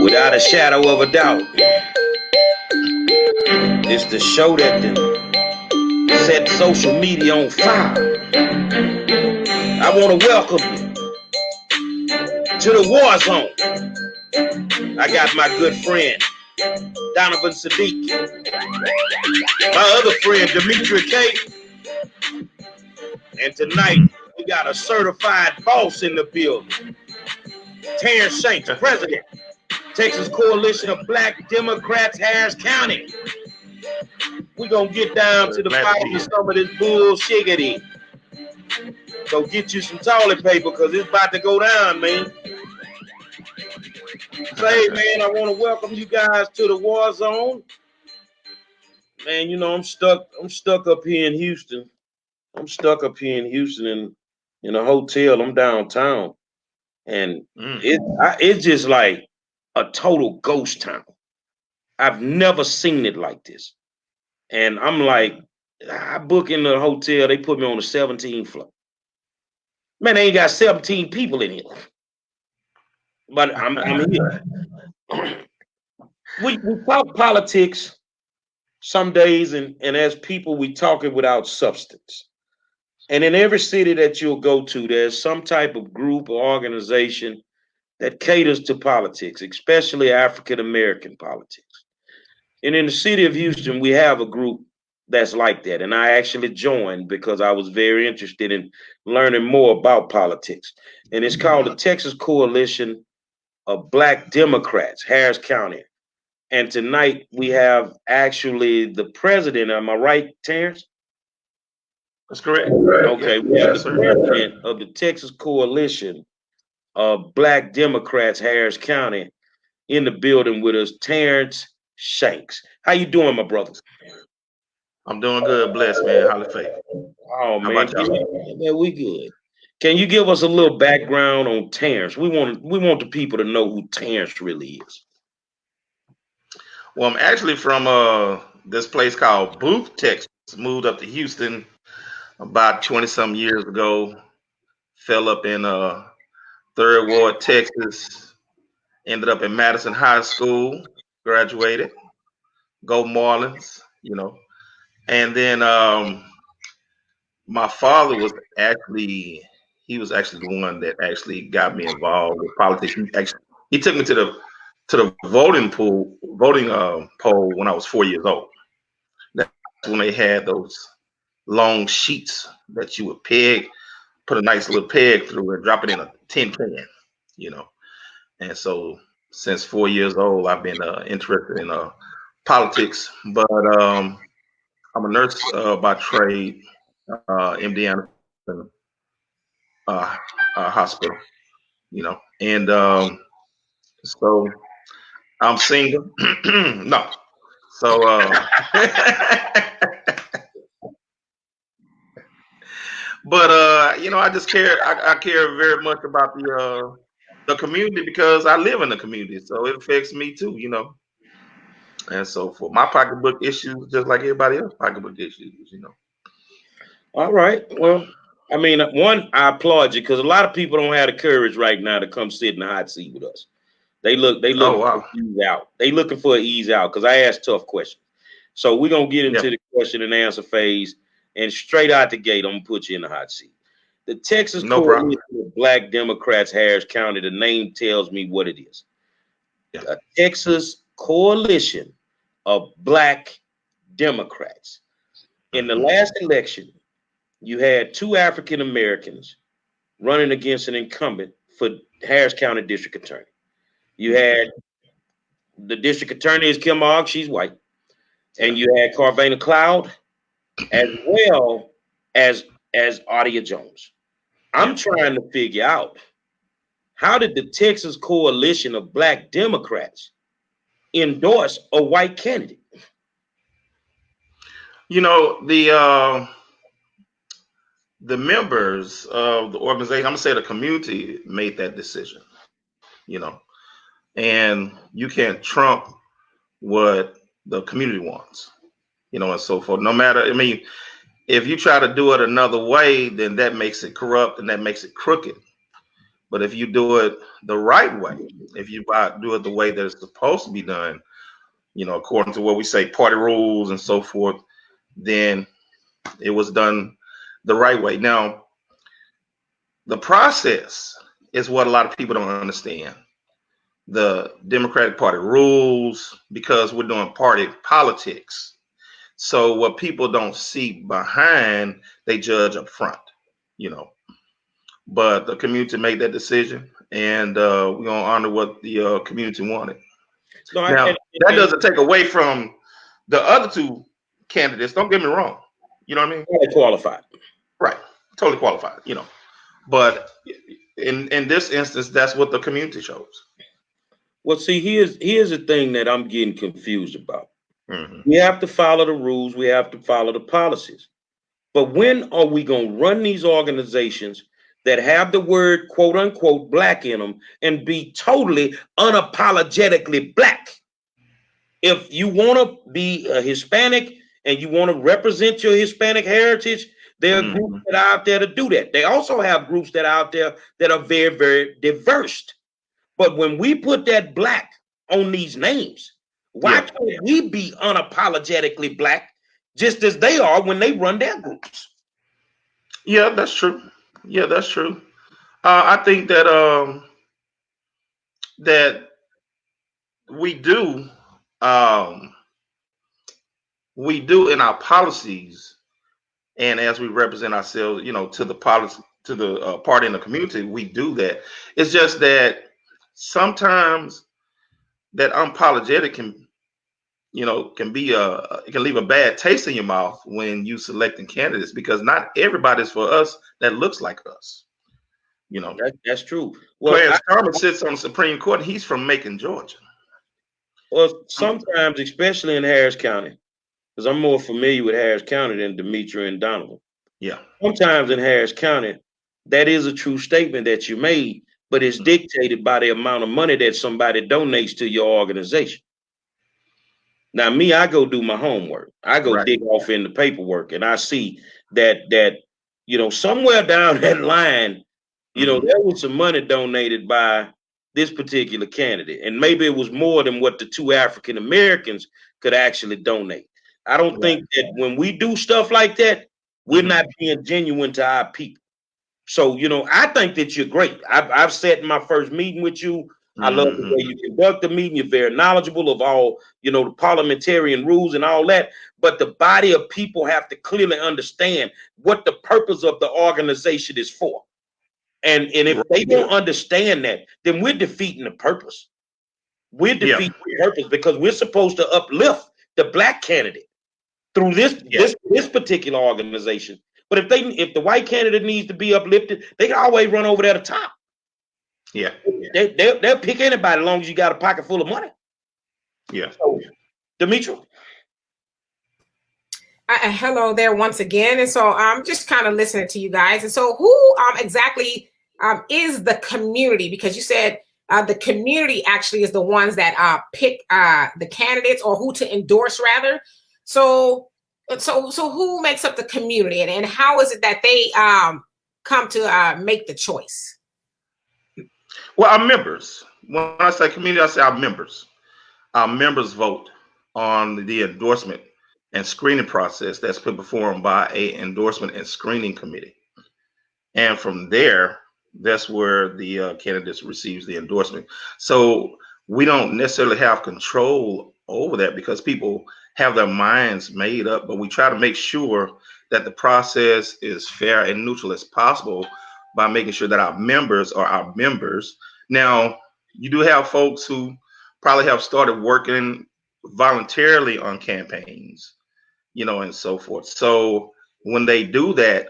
Without a shadow of a doubt, it's the show that set social media on fire. I want to welcome you to the war zone. I got my good friend, Donovan Sadiq, my other friend, Demetria K. And tonight, we got a certified boss in the building, Terrence Shanks, president, Texas Coalition of Black Democrats, Harris County. We're going to get down to the bottom of some of this bullshiggity. So get you some toilet paper because it's about to go down, man. Say, man, I want to welcome you guys to the war zone. Man, you know, I'm stuck up here in Houston. In a hotel. I'm downtown. And it's just like a total ghost town. I've never seen it like this. And I'm like, I book in the hotel. They put me on the 17th floor. Man, they ain't got 17 people in here. But I'm here. We talk politics some days, and as people, we talk it without substance. And in every city that you'll go to, there's some type of group or organization that caters to politics, especially African American politics. And in the city of Houston, we have a group that's like that. And I actually joined because I was very interested in learning more about politics. And it's called the Texas Coalition of Black Democrats, Harris County. And tonight we have actually the president. Am I right, Terrence? That's correct. Okay, we have the president of the Texas Coalition of Black Democrats, Harris County, in the building with us, Terrence Shanks. How you doing, my brother? I'm doing good, blessed, man. Highly faith. Oh, man. Yeah, we good. Can you give us a little background on Terrence? We want the people to know who Terrence really is. Well, I'm actually from this place called Booth, Texas. Moved up to Houston about 20-some years ago. Fell up in Third Ward, Texas. Ended up in Madison High School. Graduated. Go Marlins, you know. And then my father was actually the one that actually got me involved with politics. He took me to the voting poll when I was 4 years old. That's when they had those long sheets that you would put a nice little peg through and drop it in a tin can, you know. And so since 4 years old, I've been interested in politics. But I'm a nurse by trade, MD Anderson hospital, you know, and so I'm single. No, so but you know, I just care. I care very much about the community because I live in the community, so it affects me too, you know. And so for my pocketbook issues, just like everybody else pocketbook issues, you know. All right. Well, I mean, one, I applaud you because a lot of people don't have the courage right now to come sit in the hot seat with us. They look for ease out. They looking for an ease out because I ask tough questions. So we're gonna get into the question and answer phase, and straight out the gate, I'm gonna put you in the hot seat. The Texas Coalition of Black Democrats, Harris County. The name tells me what it is. Yeah. The Texas Coalition of Black Democrats. In the last election, you had two African Americans running against an incumbent for Harris County District Attorney. You had the district attorney is Kim Ogg, she's white. And you had Carvana Cloud as well as Adia Jones. I'm trying to figure out, how did the Texas Coalition of Black Democrats endorse a white candidate? You know, the members of the organization, I'm gonna say the community made that decision, you know, and you can't trump what the community wants, you know, and so forth. No matter, I mean, if you try to do it another way, then that makes it corrupt and that makes it crooked. But if you do it the right way, if you do it the way that it's supposed to be done, according to what we say, party rules and so forth, then it was done the right way. Now, the process is what a lot of people don't understand. The Democratic Party rules, because we're doing party politics. So what people don't see behind, they judge up front, But the community made that decision, and we're going to honor what the community wanted. Now, that doesn't take away from the other two candidates. Don't get me wrong. You know what I mean? Totally qualified. Right. Totally qualified, But in this instance, that's what the community shows. Well, see, here's the thing that I'm getting confused about. We have to follow the rules. We have to follow the policies. But when are we going to run these organizations that have the word quote unquote black in them and be totally unapologetically black? If you want to be a Hispanic and you want to represent your Hispanic heritage, there are groups that are out there to do that. They also have groups that are out there that are very, very diverse. But when we put that black on these names, why can't we be unapologetically black just as they are when they run their groups? Yeah, that's true. Yeah, that's true. I think that that we do in our policies, and as we represent ourselves, to the policy, to the party in the community, we do that. It's just that sometimes that unapologetic can be it can leave a bad taste in your mouth when you selecting candidates, because not everybody's for us that looks like us. That's true. Well, Clarence Thomas sits on the Supreme Court. He's from Macon, Georgia. Well, sometimes, especially in Harris County, because I'm more familiar with Harris County than Demetria and Donovan. Yeah. Sometimes in Harris County, that is a true statement that you made, but it's dictated by the amount of money that somebody donates to your organization. Now, me, I go do my homework. I go dig off in the paperwork, and I see that somewhere down that line, there was some money donated by this particular candidate, and maybe it was more than what the two African Americans could actually donate. I don't think that when we do stuff like that, we're not being genuine to our people. So, I think that you're great. I've sat in my first meeting with you. I love the way you conduct the meeting. You're very knowledgeable of all, the parliamentarian rules and all that. But the body of people have to clearly understand what the purpose of the organization is for. And if they don't understand that, then we're defeating the purpose. We're defeating the purpose, because we're supposed to uplift the black candidate through this particular organization. But if the white candidate needs to be uplifted, they can always run over there to the top. Yeah. They'll pick anybody as long as you got a pocket full of money. Yeah. So, Demetria. Hello there once again. And so I'm just kind of listening to you guys. And so who exactly is the community? Because you said the community actually is the ones that pick the candidates, or who to endorse rather. So who makes up the community, and how is it that they come to make the choice? Well, our members. When I say community, I say our members. Our members vote on the endorsement and screening process that's put before them by a endorsement and screening committee. And from there, that's where the candidates receives the endorsement. So we don't necessarily have control over that, because people have their minds made up, but we try to make sure that the process is fair and neutral as possible by making sure that our members are our members. Now, you do have folks who probably have started working voluntarily on campaigns, and so forth. So when they do that,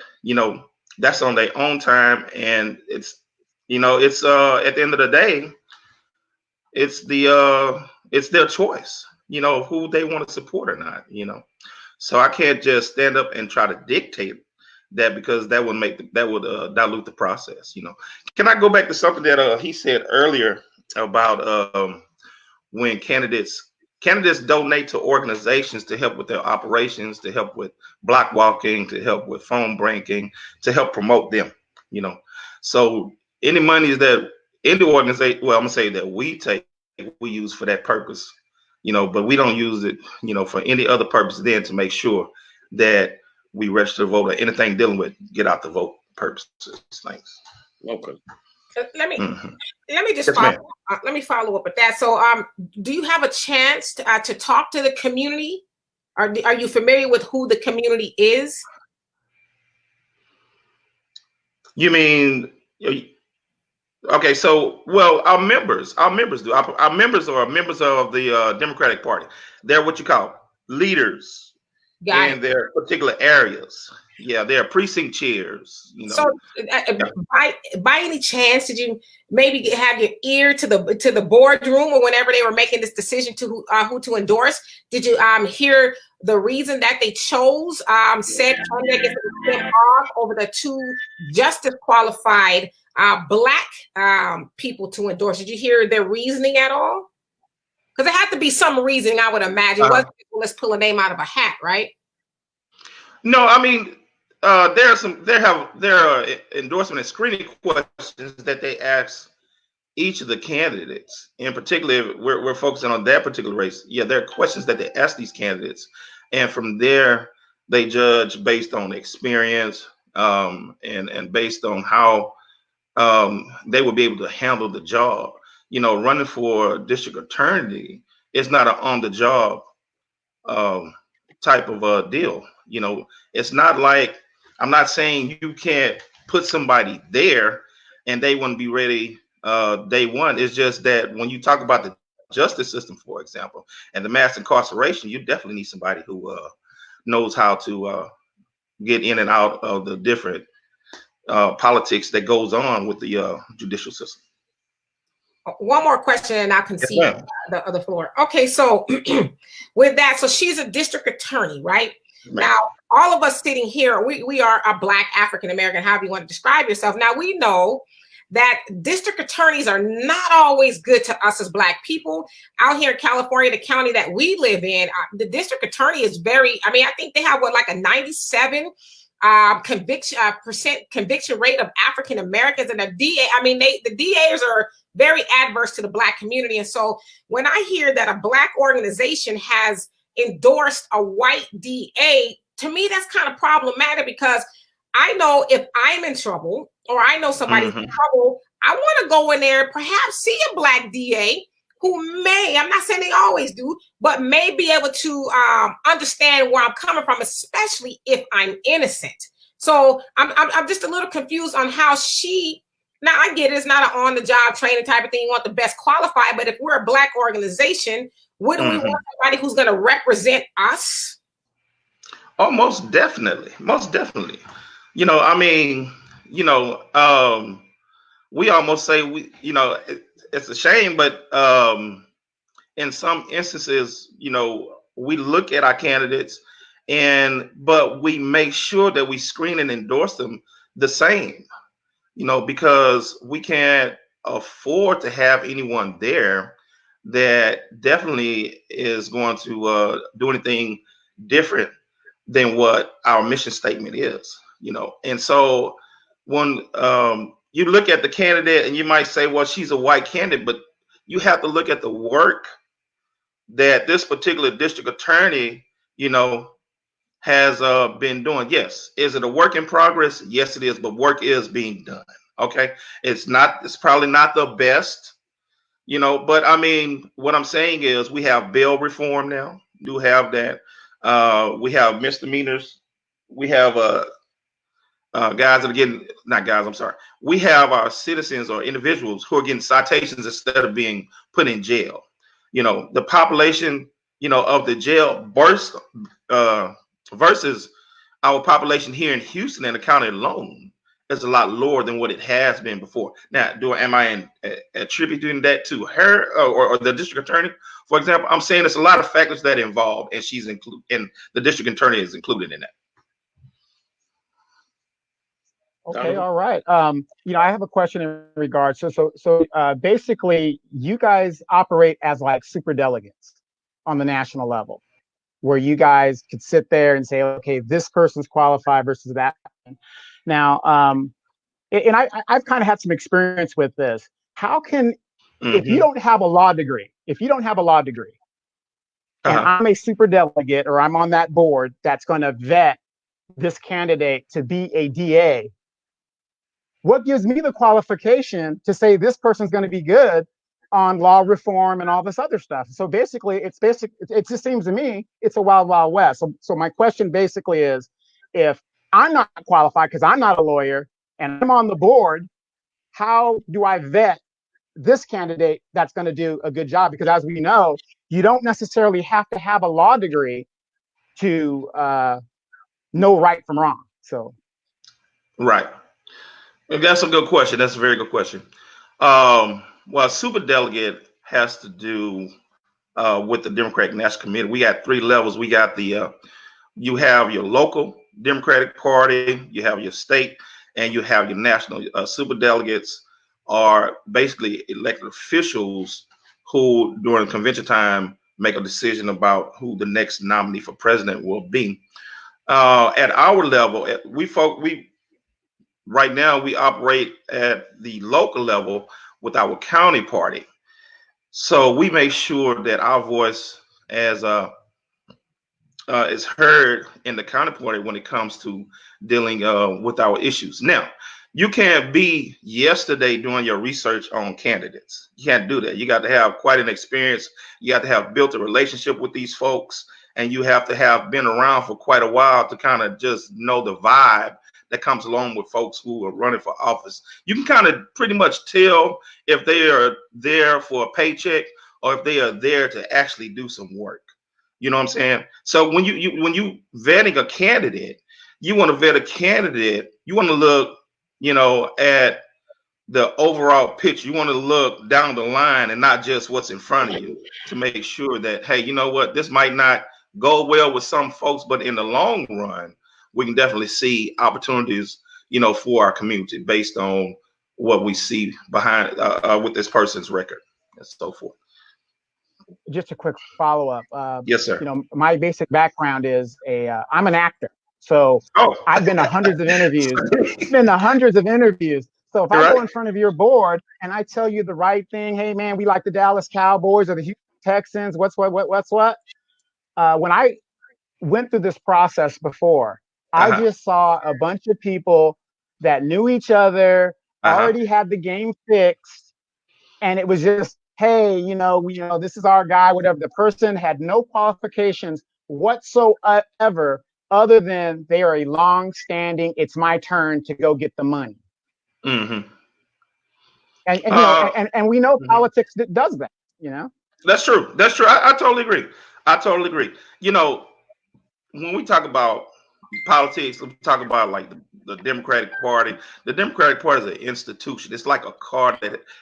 that's on their own time, and it's at the end of the day, it's their choice, who they want to support or not, So I can't just stand up and try to dictate that, because that would dilute the process. Can I go back to something that he said earlier about when candidates donate to organizations to help with their operations, to help with block walking, to help with phone banking, to help promote them, So any monies that any organization, well, I'm gonna say that we use for that purpose, but we don't use it, for any other purpose than to make sure that we register to vote or anything dealing with get out the vote purposes. Thanks. Okay. Let me just follow up with that. So, do you have a chance to talk to the community? Are you familiar with who the community is? You mean, okay, so, well, our members do. Our members are members of the Democratic Party. They're what you call leaders in their particular areas. Yeah, they're precinct chairs. So, by any chance, did you maybe have your ear to the boardroom, or whenever they were making this decision to who to endorse? Did you hear the reason that they chose said candidate over the two justice qualified Black people to endorse? Did you hear their reasoning at all? Because there had to be some reasoning, I would imagine. Let's pull a name out of a hat, right? No, I mean, there are endorsement and screening questions that they ask each of the candidates. In particular, we're focusing on that particular race. Yeah, there are questions that they ask these candidates, and from there they judge based on experience and based on how they will be able to handle the job. Running for district attorney is not an on-the-job type of a deal. It's not like, I'm not saying you can't put somebody there and they wouldn't be ready day one. It's just that when you talk about the justice system, for example, and the mass incarceration, you definitely need somebody who knows how to get in and out of the different politics that goes on with the judicial system. One more question and I'll concede the other floor. Okay, so with that, so she's a district attorney, right? Now, all of us sitting here, we are a Black African American, however you want to describe yourself. Now, we know that district attorneys are not always good to us as Black people. Out here in California, the county that we live in, the district attorney is I think they have like a 97 conviction rate of African Americans, and the DA. The DAs are very adverse to the Black community. And so when I hear that a Black organization has endorsed a white DA, to me that's kind of problematic, because I know if I'm in trouble or I know somebody's in trouble, I want to go in there, perhaps see a Black DA who may, I'm not saying they always do, but may be able to understand where I'm coming from, especially if I'm innocent. So I'm just a little confused on how now I get it's not an on-the-job training type of thing. You want the best qualified, but if we're a Black organization, wouldn't we want somebody who's going to represent us? Oh, most definitely. Most definitely. We almost say it's a shame, but in some instances, we look at our candidates but we make sure that we screen and endorse them the same, because we can't afford to have anyone there that definitely is going to do anything different than what our mission statement is, And so when you look at the candidate and you might say, well, she's a white candidate, but you have to look at the work that this particular district attorney, has been doing. Yes. Is it a work in progress? Yes, it is. But work is being done. Okay. It's probably not the best, but what I'm saying is we have bail reform now. Do have that. We have misdemeanors. We have guys that are getting, not guys, I'm sorry. We have our citizens or individuals who are getting citations instead of being put in jail. The population, of the jail burst versus our population here in Houston and the county alone is a lot lower than what it has been before. Now, am I attributing that to her or the district attorney? For example, I'm saying there's a lot of factors that involved, and she's included, and the district attorney is included in that. Okay, all right. I have a question in regards. So basically, you guys operate as like super delegates on the national level, where you guys could sit there and say, okay, this person's qualified versus that. Now, and I've kind of had some experience with this. How can, if you don't have a law degree, and I'm a super delegate or I'm on that board that's going to vet this candidate to be a DA, what gives me the qualification to say this person's going to be good on law reform and all this other stuff? So basically, it just seems to me it's a wild, wild west. So my question basically is, if I'm not qualified because I'm not a lawyer and I'm on the board, how do I vet this candidate that's going to do a good job? Because as we know, you don't necessarily have to have a law degree to know right from wrong. So, right. That's a good question. That's a very good question. Well, super delegate has to do with the Democratic National Committee. We got 3 levels. We got you have your local Democratic Party, you have your state, and you have your national. Super delegates are basically elected officials who, during convention time, make a decision about who the next nominee for president will be. At our level, right now we operate at the local level with our county party. So we make sure that our voice is heard in the county party when it comes to dealing with our issues. Now, you can't be yesterday doing your research on candidates. You can't do that. You got to have quite an experience. You got to have built a relationship with these folks, and you have to have been around for quite a while to kind of just know the vibe that comes along with folks who are running for office. You can kind of pretty much tell if they are there for a paycheck or if they are there to actually do some work. You know what I'm saying? So when you vetting a candidate, you want to vet a candidate. You want to look, at the overall picture. You want to look down the line and not just what's in front of you, to make sure that, hey, you know what, this might not go well with some folks, but in the long run, we can definitely see opportunities, for our community based on what we see behind with this person's record and so forth. Just a quick follow-up. Yes, sir. My basic background is I'm an actor. So I've been to hundreds of interviews. So if I go in front of your board and I tell you the right thing, hey man, we like the Dallas Cowboys or the Houston Texans, what's what? When I went through this process before, I just saw a bunch of people that knew each other, already had the game fixed, and it was just, hey, this is our guy, whatever. The person had no qualifications whatsoever, other than they are a long-standing, it's my turn to go get the money. And we know politics does that. That's true. I totally agree. When we talk about politics, we talk about like the Democratic Party. The Democratic Party is an institution. It's like a car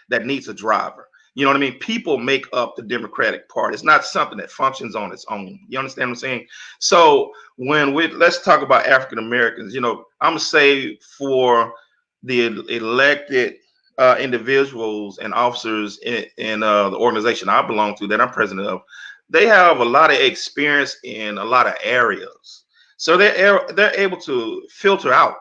that needs a driver. You know what I mean? People make up the Democratic Party. It's not something that functions on its own. You understand what I'm saying? So let's talk about African Americans. I'm gonna say for the elected individuals and officers in the organization I belong to, that I'm president of, they have a lot of experience in a lot of areas. So they're able to filter out,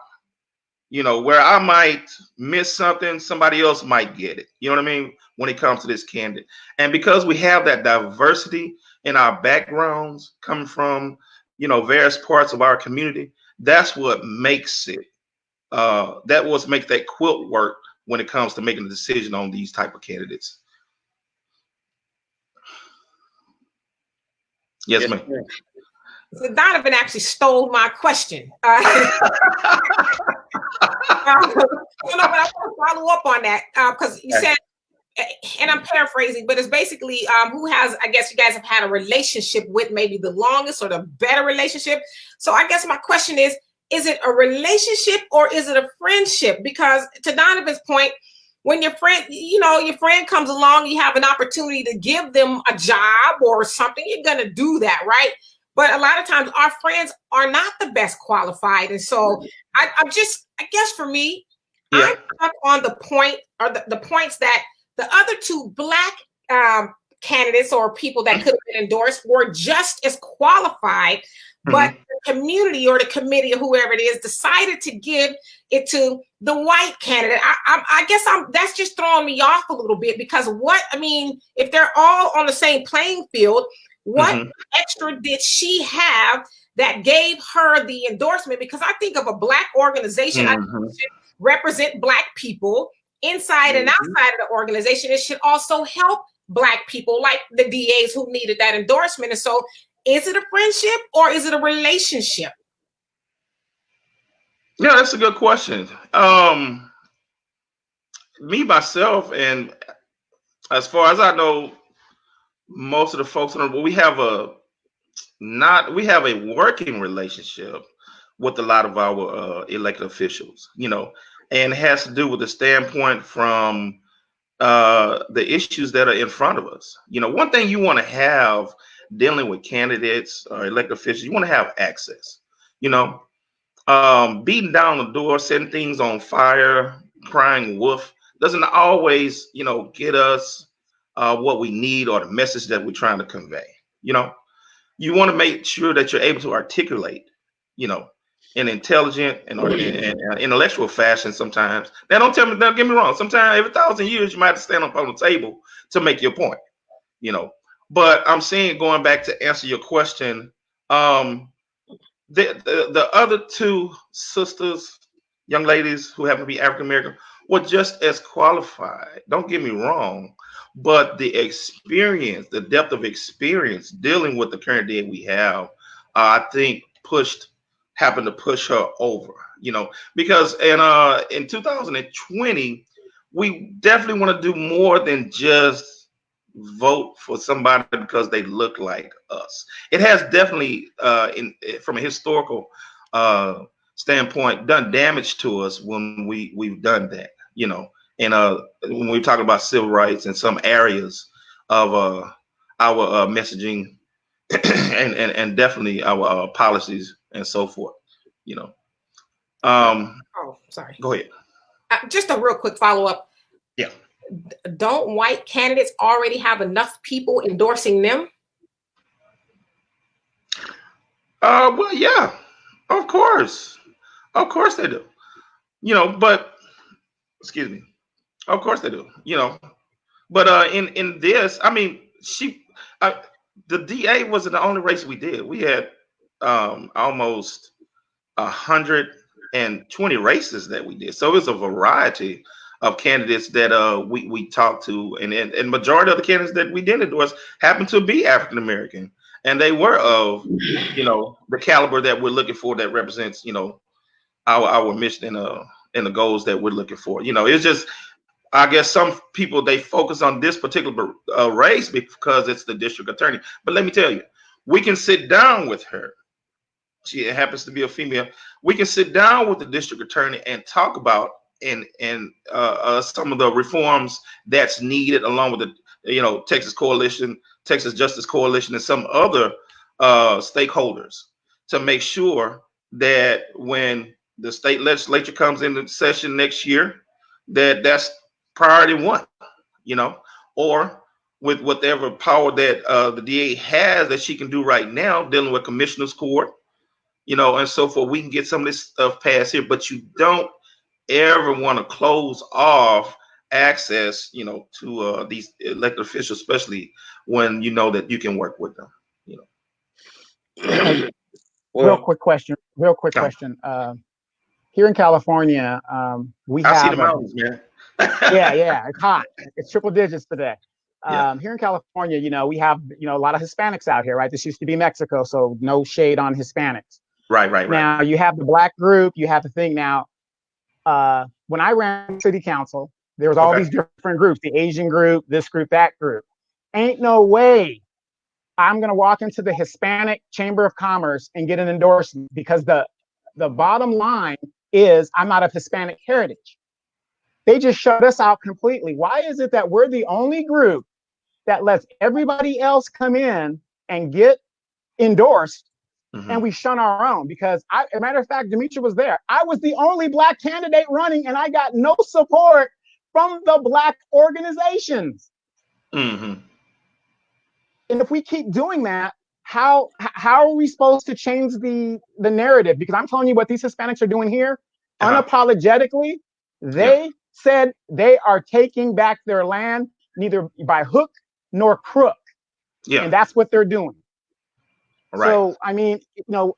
where I might miss something, somebody else might get it. You know what I mean? When it comes to this candidate. And because we have that diversity in our backgrounds coming from, various parts of our community, that's what makes it, makes that quilt work when it comes to making a decision on these type of candidates. Yes, ma'am. So Donovan actually stole my question. But I want to follow up on that because you said, and I'm paraphrasing, but it's basically who has, I guess you guys have had a relationship with maybe the longest or the better relationship. So I guess my question is it a relationship or is it a friendship? Because to Donovan's point, when your friend comes along, you have an opportunity to give them a job or something, you're going to do that, right? But a lot of times our friends are not the best qualified. And so I guess for me, I'm stuck on the point or the points that the other 2 Black candidates or people that could have been endorsed were just as qualified, but the community or the committee or whoever it is decided to give it to the white candidate. I guess that's just throwing me off a little bit, because if they're all on the same playing field, what extra did she have that gave her the endorsement? Because I think of a Black organization, I think it should represent Black people inside and outside of the organization. It should also help Black people, like the DAs who needed that endorsement. And so, is it a friendship or is it a relationship? Yeah, that's a good question. Me, myself, and as far as I know, most of the folks we have a working relationship with a lot of our elected officials, and it has to do with the standpoint from the issues that are in front of us. One thing you want to have dealing with candidates or elected officials, you want to have access. Beating down the door, setting things on fire, crying wolf doesn't always, get us what we need or the message that we're trying to convey. You want to make sure that you're able to articulate, in intelligent and intellectual fashion sometimes. Now, don't get me wrong. Sometimes every 1,000 years, you might have to stand up on the table to make your point, But I'm saying, going back to answer your question, the other two sisters, young ladies who happen to be African American, were just as qualified. Don't get me wrong, but the experience, the depth of experience dealing with the current day we have, I think happened to push her over. Because in 2020, we definitely want to do more than just vote for somebody because they look like us. It has definitely, from a historical standpoint, done damage to us when we've done that. And when we're talking about civil rights in some areas of our messaging and definitely our policies and so forth. Sorry. Go ahead. Just a real quick follow-up. Yeah. Don't white candidates already have enough people endorsing them? Well, yeah, of course they do. But excuse me, of course they do. But in this, the DA wasn't the only race we did. We had almost 120 races that we did. So it was a variety of candidates that we talked to, and majority of the candidates that we did endorse happened to be African American, and they were of the caliber that we're looking for, that represents our mission and the goals that we're looking for. It's just, I guess some people, they focus on this particular race because it's the district attorney. But let me tell you, we can sit down with her. She happens to be a female. We can sit down with the district attorney and talk about and some of the reforms that's needed, along with the Texas Coalition, Texas Justice Coalition, and some other stakeholders, to make sure that when the state legislature comes into session next year, that's priority one, or with whatever power that the DA has that she can do right now, dealing with commissioners court, and so forth. We can get some of this stuff passed here, but you don't ever want to close off access, to these elected officials, especially when you know that you can work with them. Real quick question. Here in California, we have. I see the mountains, man. yeah, it's hot. It's triple digits today. Here in California, we have a lot of Hispanics out here, right? This used to be Mexico, so no shade on Hispanics. Right. Now you have the Black group. You have the thing now. When I ran city council, there was all these different groups: the Asian group, this group, that group. Ain't no way I'm gonna walk into the Hispanic Chamber of Commerce and get an endorsement, because the bottom line is I'm not of Hispanic heritage. They just shut us out completely. Why is it that we're the only group that lets everybody else come in and get endorsed, and we shun our own? Because as a matter of fact, Demetria was there. I was the only Black candidate running, and I got no support from the Black organizations. And if we keep doing that, how are we supposed to change the narrative? Because I'm telling you what these Hispanics are doing here, unapologetically. They said they are taking back their land, neither by hook nor crook. Yeah. And that's what they're doing. Right. So, I mean, and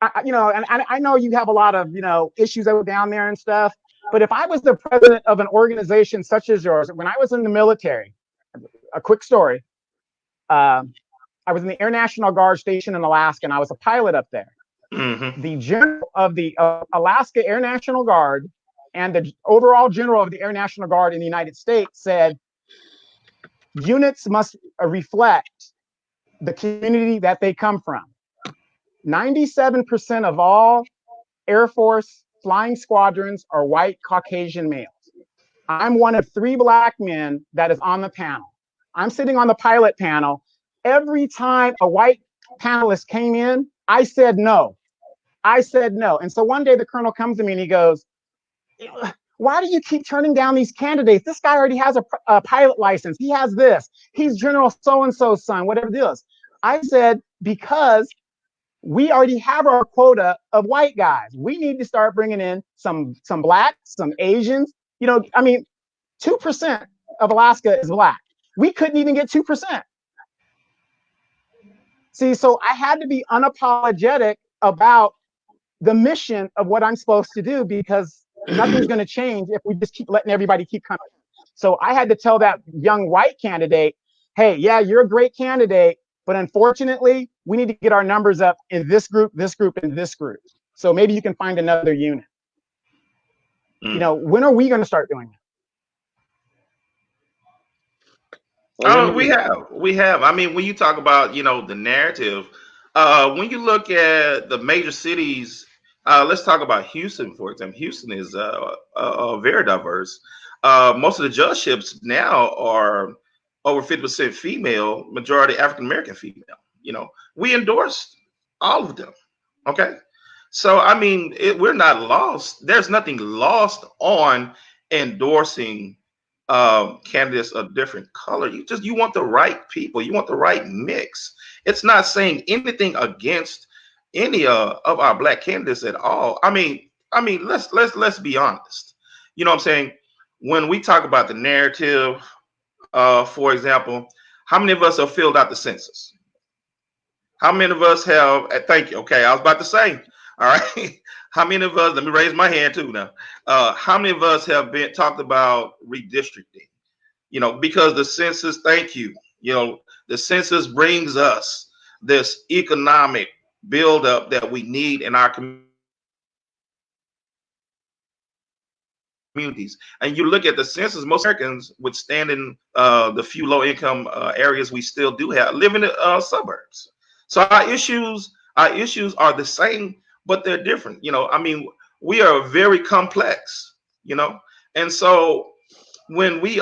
I know you have a lot of, issues that were down there and stuff. But if I was the president of an organization such as yours, when I was in the military, a quick story, I was in the Air National Guard station in Alaska, and I was a pilot up there. Mm-hmm. The general of the Alaska Air National Guard and the overall general of the Air National Guard in the United States said, units must reflect the community that they come from. 97% of all Air Force flying squadrons are white Caucasian males. I'm one of 3 black men that is on the panel. I'm sitting on the pilot panel. Every time a white panelist came in, I said no. And so one day the colonel comes to me and he goes, why do you keep turning down these candidates? This guy already has a pilot license. He has this. He's General so-and-so's son, whatever it is. I said, because we already have our quota of white guys. We need to start bringing in some blacks, some Asians. 2% of Alaska is black. We couldn't even get 2%. See, so I had to be unapologetic about the mission of what I'm supposed to do, because nothing's going to change if we just keep letting everybody keep coming. So I had to tell that young white candidate, hey, yeah, you're a great candidate, but unfortunately, we need to get our numbers up in this group, and this group. So maybe you can find another unit. When are we going to start doing that? We have. I mean, when you talk about, the narrative, when you look at the major cities, let's talk about Houston, for example. Houston is very diverse. Most of the judgeships now are over 50% female, majority African-American female. We endorsed all of them. Okay. So, I mean, we're not lost. There's nothing lost on endorsing candidates of different color. You want the right people. You want the right mix. It's not saying anything against any of our black candidates at all. I mean, let's be honest. You know what I'm saying? When we talk about the narrative, for example, how many of us have filled out the census? How many of us have? Thank you. Okay, I was about to say. All right. How many of us? Let me raise my hand too now. How many of us have been talked about redistricting? Because the census. Thank you. The census brings us this economic buildup that we need in our communities. And you look at the census, most Americans, withstanding the few low-income areas we still do have, live in the suburbs. So our issues are the same, but they're different. We are very complex. And so when we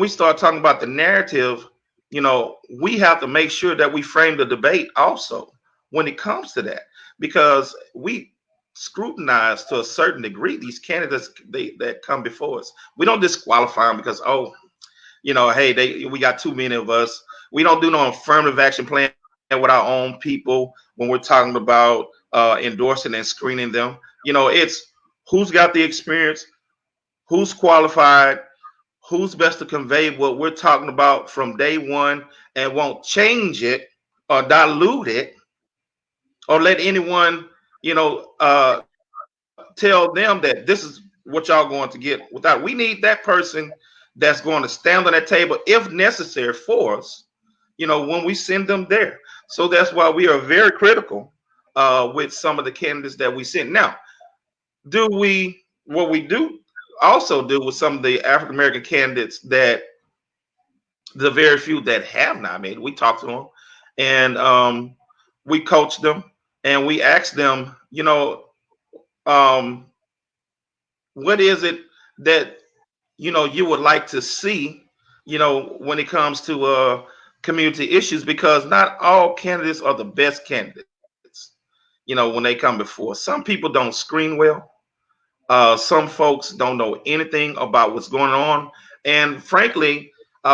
start talking about the narrative, we have to make sure that we frame the debate also when it comes to that, because we scrutinize to a certain degree these candidates that come before us. We don't disqualify them because, hey, we got too many of us. We don't do no affirmative action plan with our own people when we're talking about endorsing and screening them. It's who's got the experience, who's qualified, who's best to convey what we're talking about from day one, and won't change it or dilute it or let anyone, tell them that this is what y'all going to get without. We need that person that's going to stand on that table if necessary for us, when we send them there. So that's why we are very critical with some of the candidates that we send. Now, what we do also do with some of the African-American candidates, that the very few that have not made, we talk to them and we coach them and we ask them, what is it that, you would like to see, when it comes to community issues, because not all candidates are the best candidates, when they come before. Some people don't screen well. Some folks don't know anything about what's going on. And frankly,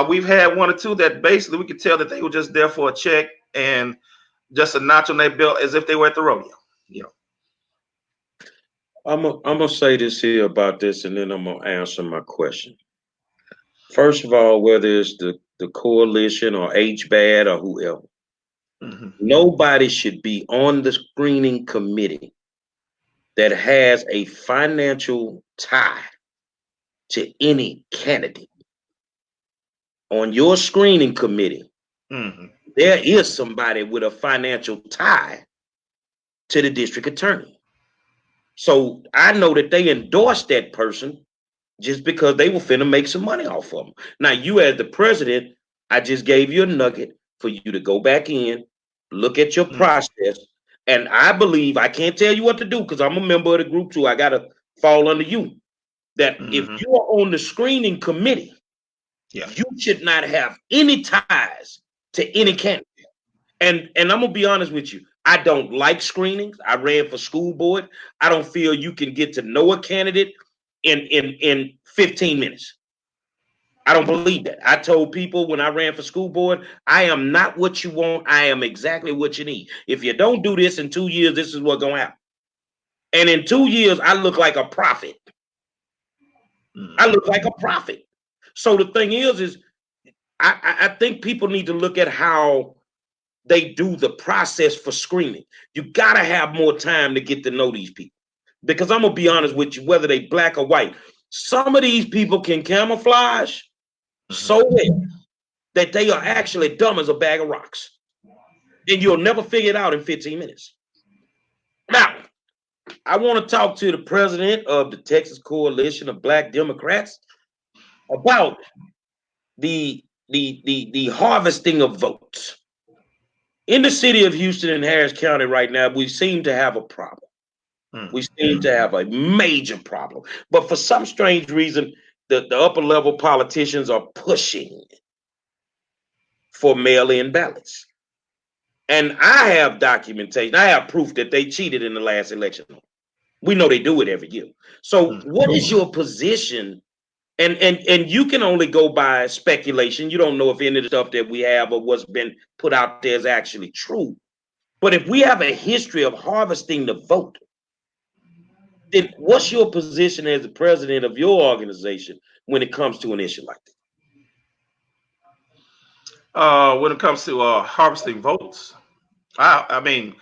We've had one or two that basically we could tell that they were just there for a check and just a notch on their belt as if they were at the rodeo. You know. I'm gonna say this here about this, and then I'm gonna answer my question. First of all, whether it's the coalition or HBAD or whoever, nobody should be on the screening committee that has a financial tie to any candidate. On your screening committee, there is somebody with a financial tie to the district attorney. So I know that they endorsed that person just because they were finna make some money off of them. Now, you as the president, I just gave you a nugget for you to go back in, look at your process. And I believe, I can't tell you what to do because I'm a member of the group too. I got to fall under you. That if you are on the screening committee, you should not have any ties to any candidate. And I'm going to be honest with you. I don't like screenings. I ran for school board. I don't feel you can get to know a candidate in 15 minutes. I don't believe that. I told people when I ran for school board, I am not what you want. I am exactly what you need. If you don't do this in 2 years, this is what's going to happen. And in 2 years, I look like a prophet. I look like a prophet. So the thing is I think people need to look at how they do the process for screening. You got to have more time to get to know these people. Because I'm going to be honest with you, whether they black or white, some of these people can camouflage so well that they are actually dumb as a bag of rocks. And you'll never figure it out in 15 minutes. Now, I want to talk to the president of the Texas Coalition of Black Democrats about the harvesting of votes. In the city of Houston and Harris County right now, we seem to have a problem. We seem to have a major problem. But for some strange reason, the upper level politicians are pushing for mail-in ballots. And I have documentation. I have proof that they cheated in the last election. We know they do it every year. So what is your position? And you can only go by speculation. You don't know if any of the stuff that we have or what's been put out there is actually true. But if we have a history of harvesting the vote, then what's your position as the president of your organization when it comes to an issue like that? When it comes to harvesting votes, I mean,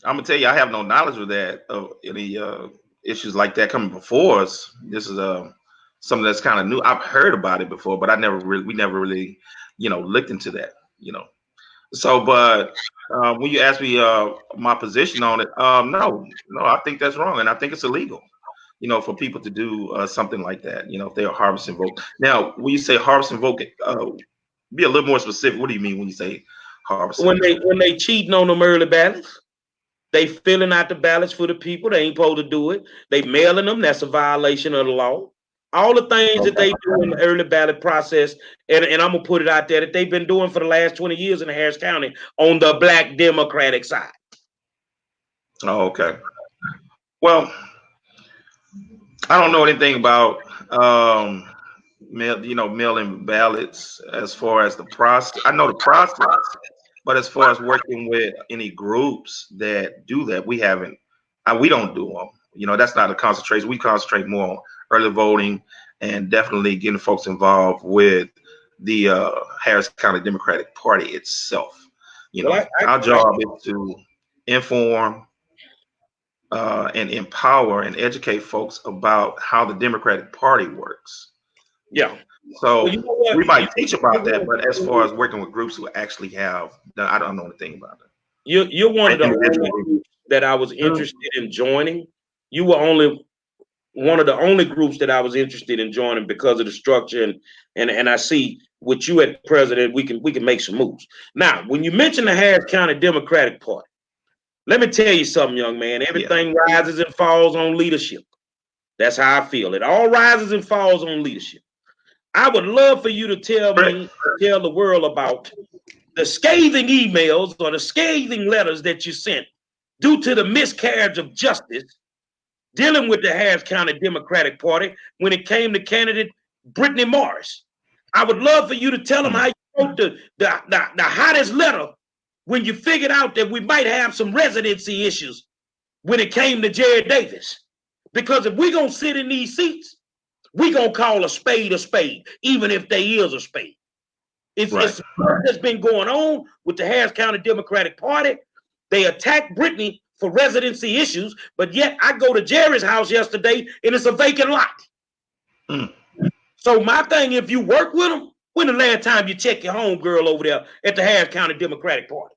I'm gonna tell you, I have no knowledge of that, of any issues like that coming before us. This is something that's kind of new. I've heard about it before, but we never really, looked into that, So, but when you ask me my position on it, no, I think that's wrong, and I think it's illegal, for people to do something like that. If they are harvesting vote. Now, when you say harvesting vote, be a little more specific. What do you mean when you say harvesting? When they cheating on them early ballots, they filling out the ballots for the people. They ain't supposed to do it. They mailing them. That's a violation of the law. All the things that they do in the early ballot process, and I'm going to put it out there, that they've been doing for the last 20 years in Harris County on the Black Democratic side. Oh, okay. Well, I don't know anything about mailing ballots as far as the process. I know the process, but as far as working with any groups that do that, we don't do them. That's not a concentration. We concentrate more on early voting and definitely getting folks involved with the Harris County Democratic Party itself. Our job is to inform and empower and educate folks about how the Democratic Party works. Yeah. So we might teach about that, but as far as working with groups who actually have, I don't know anything about it. You're one of the only groups that I was interested in joining. You were one of the only groups that I was interested in joining because of the structure, and I see with you at president, we can make some moves. Now, when you mention the Harris County Democratic Party, let me tell you something, young man. Everything rises and falls on leadership. That's how I feel. It all rises and falls on leadership. I would love for you to tell the world about the scathing emails or the scathing letters that you sent due to the miscarriage of justice dealing with the Harris County Democratic Party when it came to candidate Brittany Morris. I would love for you to tell them how you wrote the hottest letter when you figured out that we might have some residency issues when it came to Jared Davis. Because if we're going to sit in these seats, we're going to call a spade, even if there is a spade. It's work that's been going on with the Harris County Democratic Party. They attacked Brittany for residency issues, but yet I go to Jerry's house yesterday and it's a vacant lot. So my thing, if you work with them, when the last time you check your home girl over there at the Harris County Democratic Party?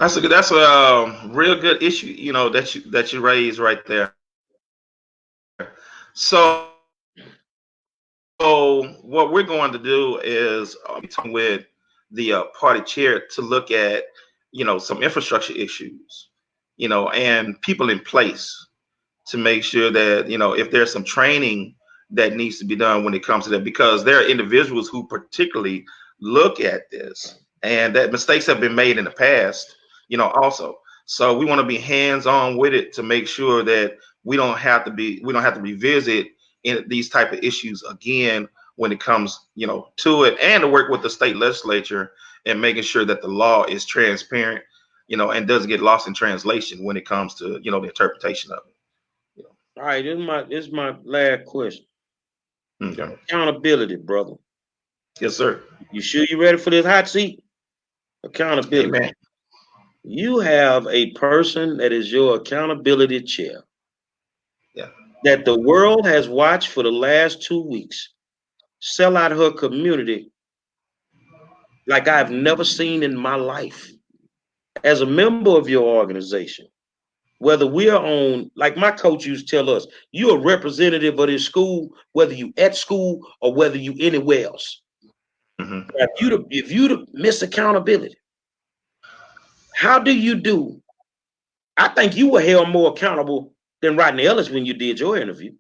That's a real good issue, you know, that you raised right there. So what we're going to do is talk with the party chair to look at, you know, some infrastructure issues, you know, and people in place to make sure that, you know, if there's some training that needs to be done when it comes to that, because there are individuals who particularly look at this and that mistakes have been made in the past, you know, also. So we want to be hands-on with it to make sure that we don't have to revisit these type of issues again when it comes, you know, to it, and to work with the state legislature and making sure that the law is transparent, you know, and doesn't get lost in translation when it comes to, you know, the interpretation of it. You know. All right, this is my last question. Okay. Accountability, brother. Yes, sir. You sure you ready for this hot seat? Accountability. Amen. You have a person that is your accountability chair. Yeah. That the world has watched for the last 2 weeks sell out her community like I've never seen in my life. As a member of your organization, whether we are on, like my coach used to tell us, you're a representative of this school, whether you at school or whether you anywhere else. Mm-hmm. If you to miss accountability, how do you do? I think you were held more accountable than Rodney Ellis when you did your interview.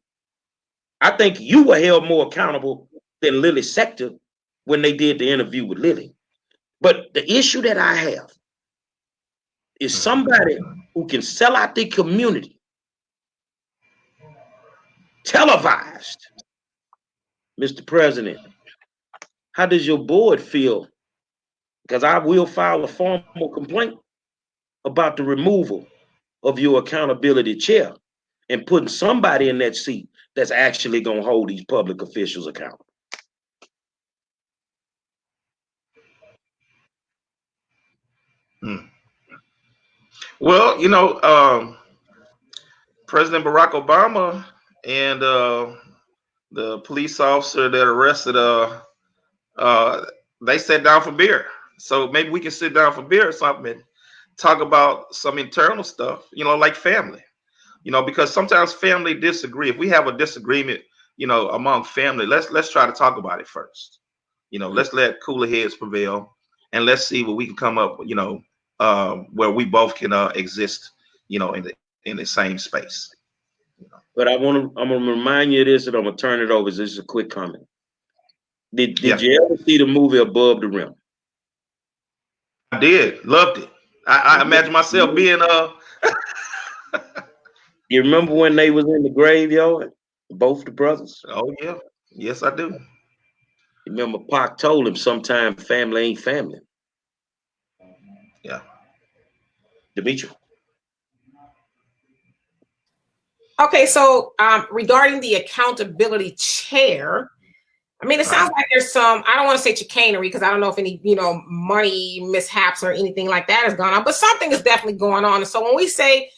I think you were held more accountable than Lily Sector when they did the interview with Lily. But the issue that I have is somebody who can sell out the community, televised. Mr. President, how does your board feel? Because I will file a formal complaint about the removal of your accountability chair and putting somebody in that seat that's actually going to hold these public officials accountable. Well, you know, President Barack Obama and the police officer that arrested they sat down for beer. So maybe we can sit down for beer or something and talk about some internal stuff, you know, like family, you know, because sometimes family disagree. If we have a disagreement, you know, among family, let's try to talk about it first. You know, let's let cooler heads prevail and let's see what we can come up, you know, where we both can exist, you know, in the same space. You know. But I'm gonna remind you of this, and I'm gonna turn it over. This is a quick comment. Did you ever see the movie Above the Rim? I did. Loved it. I imagine myself being You remember when they was in the graveyard, both the brothers? Oh yeah. Yes, I do. Remember Pac told him sometimes family ain't family. Yeah. Demetri. Okay, so regarding the accountability chair, I mean, it sounds like there's some, I don't want to say chicanery because I don't know if any, you know, money mishaps or anything like that has gone on, but something is definitely going on. And so when we say,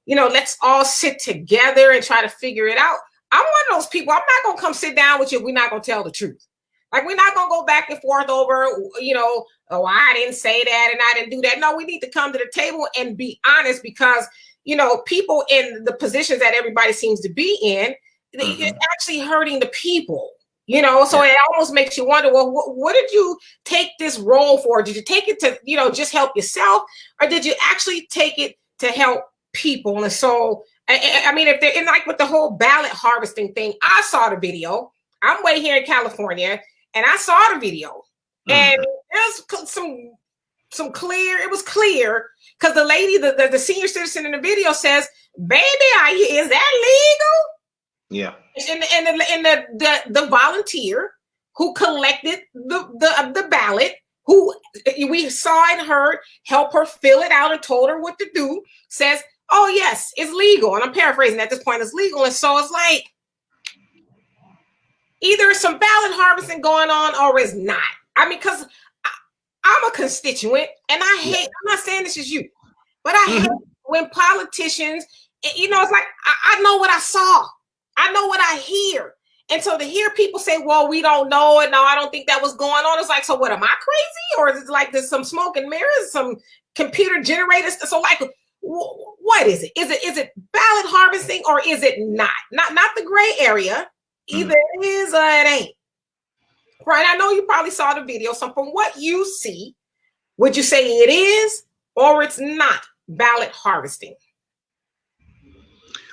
you know, let's all sit together and try to figure it out, I'm one of those people, I'm not going to come sit down with you if we're not going to tell the truth. Like, we're not going to go back and forth over, you know, oh, I didn't say that and I didn't do that. No, we need to come to the table and be honest because, you know, people in the positions that everybody seems to be in, it's actually hurting the people. You know, so it almost makes you wonder, well, what did you take this role for? Did you take it to, you know, just help yourself? Or did you actually take it to help people? And so, I mean, if they're in like with the whole ballot harvesting thing, I saw the video. I'm way here in California and I saw the video. And there's some clear, it was clear because the lady, the senior citizen in the video says, baby, is that legal? Yeah. And the volunteer who collected the ballot, who we saw and heard, help her fill it out and told her what to do, says, oh yes, it's legal. And I'm paraphrasing at this point, it's legal. And so it's like, either it's some ballot harvesting going on or it's not. I mean, because I'm a constituent and I hate, I'm not saying this is you, but I hate when politicians, you know, it's like, I know what I saw. I know what I hear. And so to hear people say, well, we don't know, and no, I don't think that was going on. It's like, so what, am I crazy? Or is it like there's some smoke and mirrors, some computer generators? So like, what is it? Is it ballot harvesting or is it not? Not the gray area. Either it is or it ain't. Right? I know you probably saw the video. So from what you see, would you say it is or it's not ballot harvesting?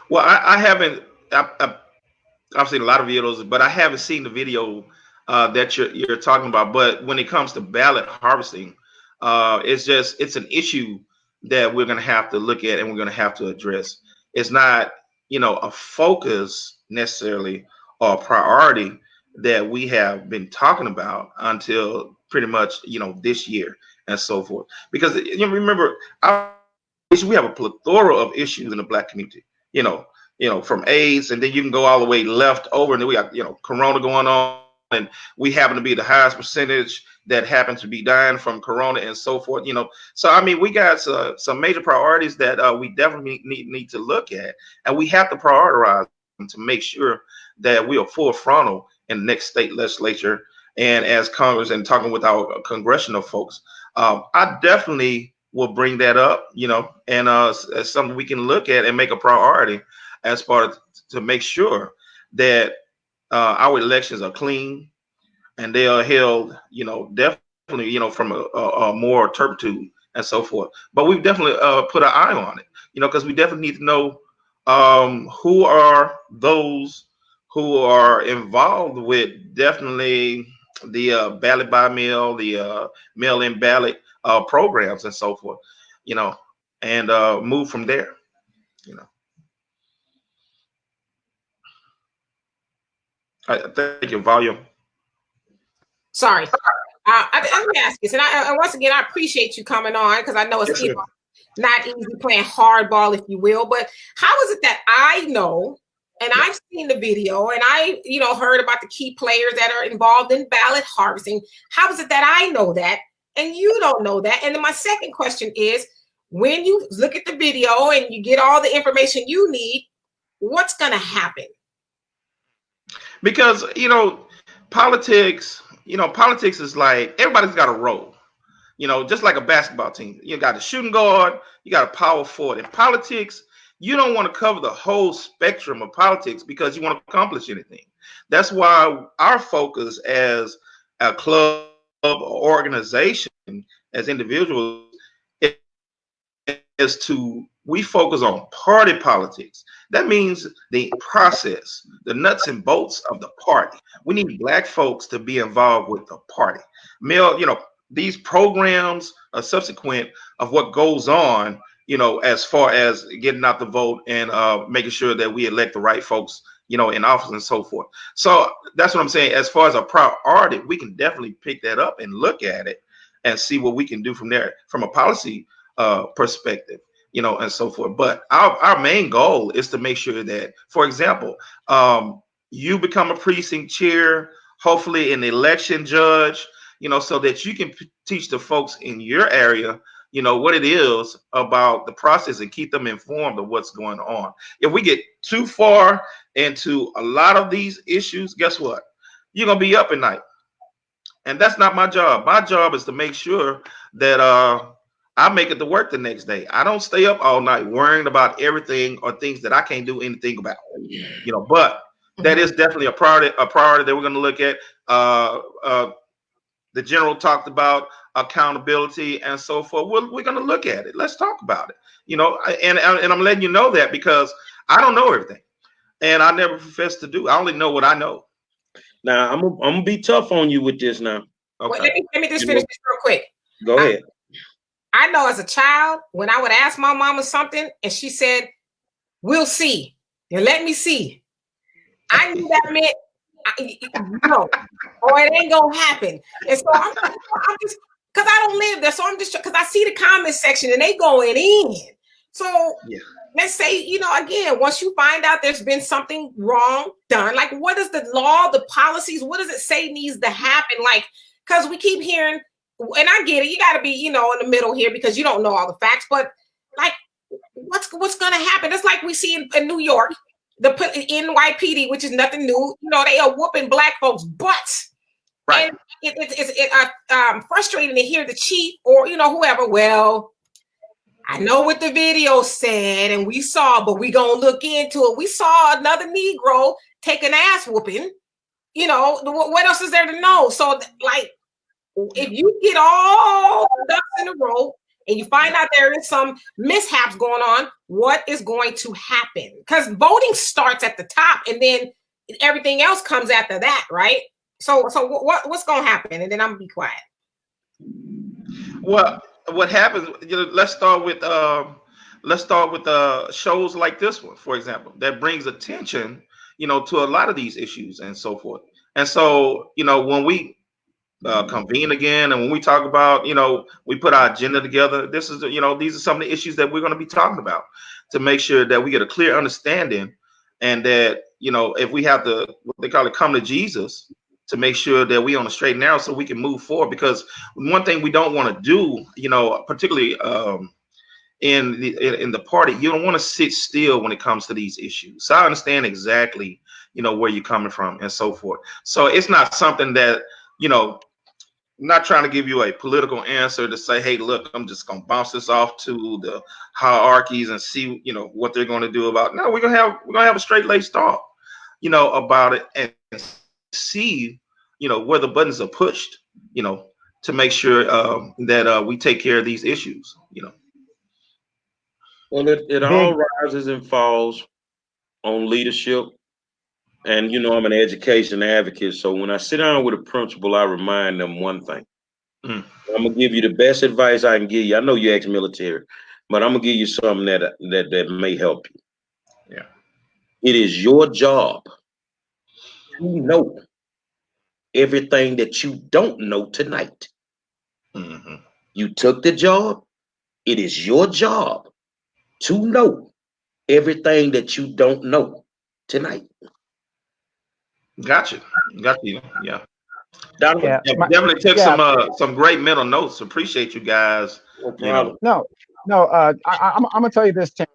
Well, I haven't. I've seen a lot of videos, but I haven't seen the video that you're talking about. But when it comes to ballot harvesting, it's an issue that we're going to have to look at and we're going to have to address. It's not, a focus necessarily or a priority that we have been talking about until pretty much, this year and so forth. Because remember, we have a plethora of issues in the Black community, from AIDS, and then you can go all the way left over, and then we got, Corona going on, and we happen to be the highest percentage that happens to be dying from Corona and so forth, So, I mean, we got some major priorities that we definitely need to look at, and we have to prioritize to make sure that we are full frontal in the next state legislature and as Congress and talking with our congressional folks. I definitely will bring that up, and as something we can look at and make a priority as far to make sure that our elections are clean and they are held, definitely, from a more turpitude and so forth. But we've definitely put an eye on it, because we definitely need to know who are those who are involved with definitely the ballot by mail, the mail-in ballot programs and so forth, and move from there, I think your volume. Sorry. Let me ask this, and once again, I appreciate you coming on because I know it's not easy playing hardball, if you will. But how is it that I know, and I've seen the video, and I, heard about the key players that are involved in ballot harvesting? How is it that I know that and you don't know that? And then my second question is, when you look at the video and you get all the information you need, what's going to happen? Because politics is like everybody's got a role, just like a basketball team. You got a shooting guard, you got a power forward. In politics, you don't want to cover the whole spectrum of politics because you want to accomplish anything. That's why our focus as a club or organization, as individuals, is we focus on party politics. That means the process, the nuts and bolts of the party. We need Black folks to be involved with the party. These programs are subsequent of what goes on, as far as getting out the vote and making sure that we elect the right folks, in office and so forth. So that's what I'm saying. As far as a priority, we can definitely pick that up and look at it and see what we can do from there, from a policy perspective, and so forth. But our main goal is to make sure that, for example, you become a precinct chair, hopefully an election judge, so that you can teach the folks in your area, what it is about the process and keep them informed of what's going on. If we get too far into a lot of these issues, guess what? You're going to be up at night. And that's not my job. My job is to make sure that I make it to work the next day. I don't stay up all night worrying about everything or things that I can't do anything about. But that is definitely a priority that we're going to look at. The general talked about accountability and so forth. We're going to look at it. Let's talk about it. And I'm letting you know that because I don't know everything, and I never profess to do. I only know what I know. Now I'm gonna be tough on you with this now. Okay. Well, let me just finish this real quick. Go ahead. I know as a child, when I would ask my mama something and she said, "We'll see," and let me see. I knew that meant no, or it ain't gonna happen. And so I'm just because I don't live there, so I'm just because I see the comment section and they going in. So let's say, again, once you find out there's been something wrong done, like what is the law, the policies, what does it say needs to happen? Like, because we keep hearing, and I get it, you got to be, in the middle here because you don't know all the facts, but like, what's going to happen? It's like we see in New York, the NYPD, which is nothing new. They are whooping black folks' butts. Right. And it's frustrating to hear the chief or, whoever, well, I know what the video said and we saw, but we gonna look into it. We saw another Negro take an ass whooping. What else is there to know? So, like, if you get all the ducks in a row and you find out there is some mishaps going on, what is going to happen? Because voting starts at the top and then everything else comes after that, right? So what's going to happen? And then I'm going to be quiet. Well, what happens, let's start with shows like this one, for example, that brings attention, to a lot of these issues and so forth. And so, when we convene again and when we talk about, we put our agenda together, this is, these are some of the issues that we're going to be talking about to make sure that we get a clear understanding and that, if we have to, what they call it, come to Jesus, to make sure that we on the straight and narrow so we can move forward. Because one thing we don't want to do, particularly in the party, you don't want to sit still when it comes to these issues. So I understand exactly, where you're coming from and so forth. So it's not something that, I'm not trying to give you a political answer to say, hey, look, I'm just going to bounce this off to the hierarchies and see, what they're going to do about it. No, we're going to have a straight-laced talk, about it and see, where the buttons are pushed, to make sure that we take care of these issues, Well, it all rises and falls on leadership. And, I'm an education advocate. So when I sit down with a principal, I remind them one thing. I'm going to give you the best advice I can give you. I know you're ex-military, but I'm going to give you something that may help you. Yeah. It is your job to know everything that you don't know tonight. Mm-hmm. You took the job. It is your job to know everything that you don't know tonight. Gotcha. Yeah. Donovan? Yeah, definitely took some great mental notes. Appreciate you guys. No, I'm gonna tell you this, Tim.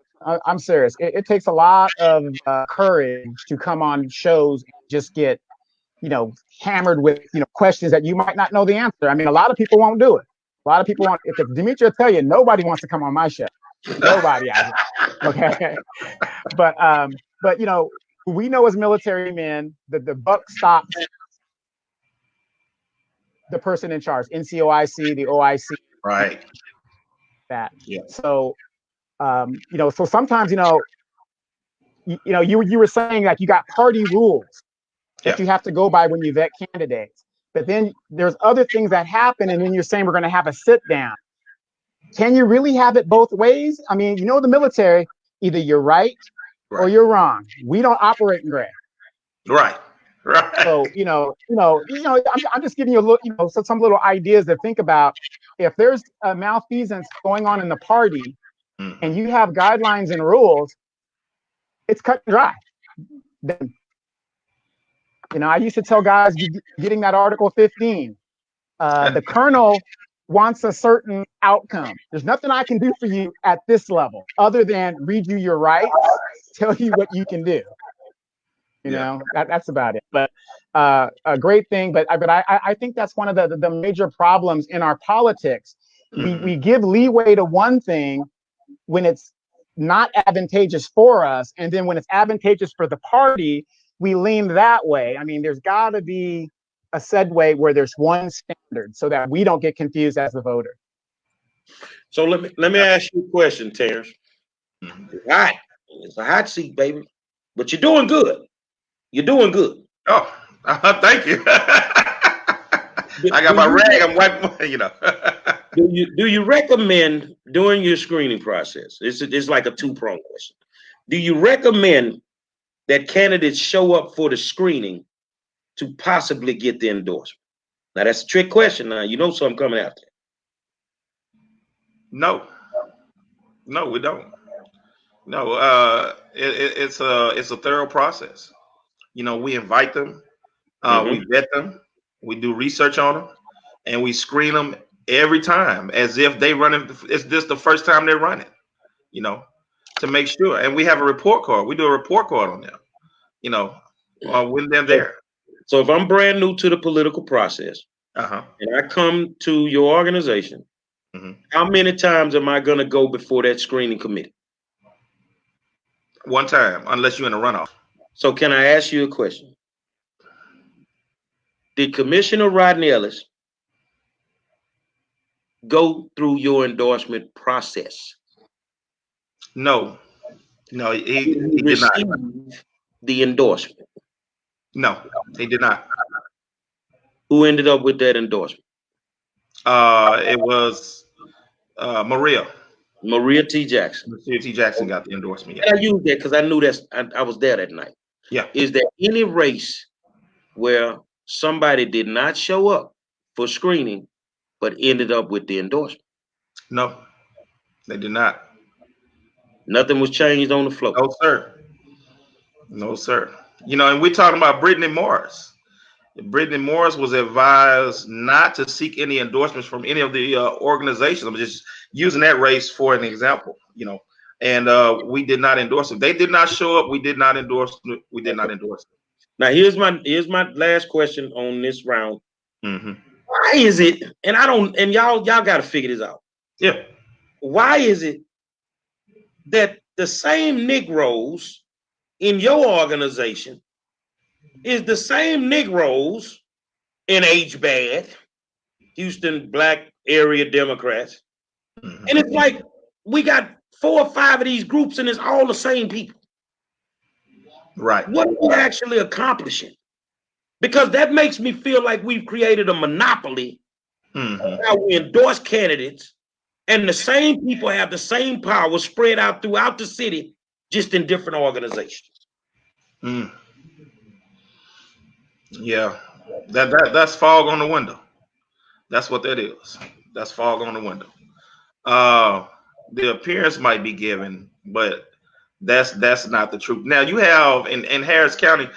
I'm serious. It takes a lot of courage to come on shows and just get, hammered with, questions that you might not know the answer. I mean, a lot of people won't do it. A lot of people won't. If Demetria will tell you, nobody wants to come on my show. Nobody. Okay. But we know as military men that the buck stops the person in charge, NCOIC, the OIC. Right. That. Yeah. So, so sometimes, you were saying like you got party rules that you have to go by when you vet candidates. But then there's other things that happen, and then you're saying we're going to have a sit down. Can you really have it both ways? I mean, the military, either you're right or you're wrong. We don't operate in gray. Right. So, I'm just giving you a little, some little ideas to think about. If there's a malfeasance going on in the party and you have guidelines and rules, it's cut and dry. Then, I used to tell guys getting that Article 15, the colonel wants a certain outcome. There's nothing I can do for you at this level other than read you your rights, tell you what you can do. That's about it. But a great thing. But I think that's one of the major problems in our politics. We give leeway to one thing when it's not advantageous for us, and then when it's advantageous for the party, we lean that way. I mean, there's got to be a segue where there's one standard so that we don't get confused as a voter. So let me ask you a question, Terrence. It's a hot seat, baby, but you're doing good. You're doing good. Oh, thank you. I got my rag. I'm wiping. Do you recommend during your screening process? It's like a two-pronged question. Do you recommend that candidates show up for the screening to possibly get the endorsement? Now that's a trick question. Now you know something coming after. No, we don't. No, it's a thorough process. You know, we invite them, we vet them, we do research on them, and we screen them every time as if they running. It's just the first time they're running. You know, to make sure. And we have a report card. We do a report card on them. You know, when they're there. So if I'm brand new to the political process, and I come to your organization, how many times am I going to go before that screening committee? One time, unless you're in a runoff. So can I ask you a question? Did Commissioner Rodney Ellis go through your endorsement process? No, he did not. The endorsement? No, he did not. Who ended up with that endorsement? It was Maria T. Jackson. Maria T. Jackson got the endorsement. Yeah. I used that because I knew I was there that night. Yeah. Is there any race where somebody did not show up for screening but ended up with the endorsement? No, they did not. Nothing was changed on the floor. No, sir. No, sir. You know, and we're talking about Brittany Morris. Brittany Morris was advised not to seek any endorsements from any of the organizations. I'm just using that race for an example, you know, and we did not endorse them. They did not show up. We did not endorse them. We did not endorse them. Now, here's my last question on this round. Why is it, and y'all got to figure this out. Yeah. Why is it that the same Negroes in your organization is the same Negroes in HBAD, Houston Black Area Democrats, and it's like we got 4 or 5 of these groups and it's all the same people. Right. What are we actually accomplishing? Because that makes me feel like we've created a monopoly. Now we endorse candidates and the same people have the same power spread out throughout the city, just in different organizations. Yeah, that's fog on the window. That's what that is. That's fog on the window. The appearance might be given, but that's not the truth. Now you have in Harris County,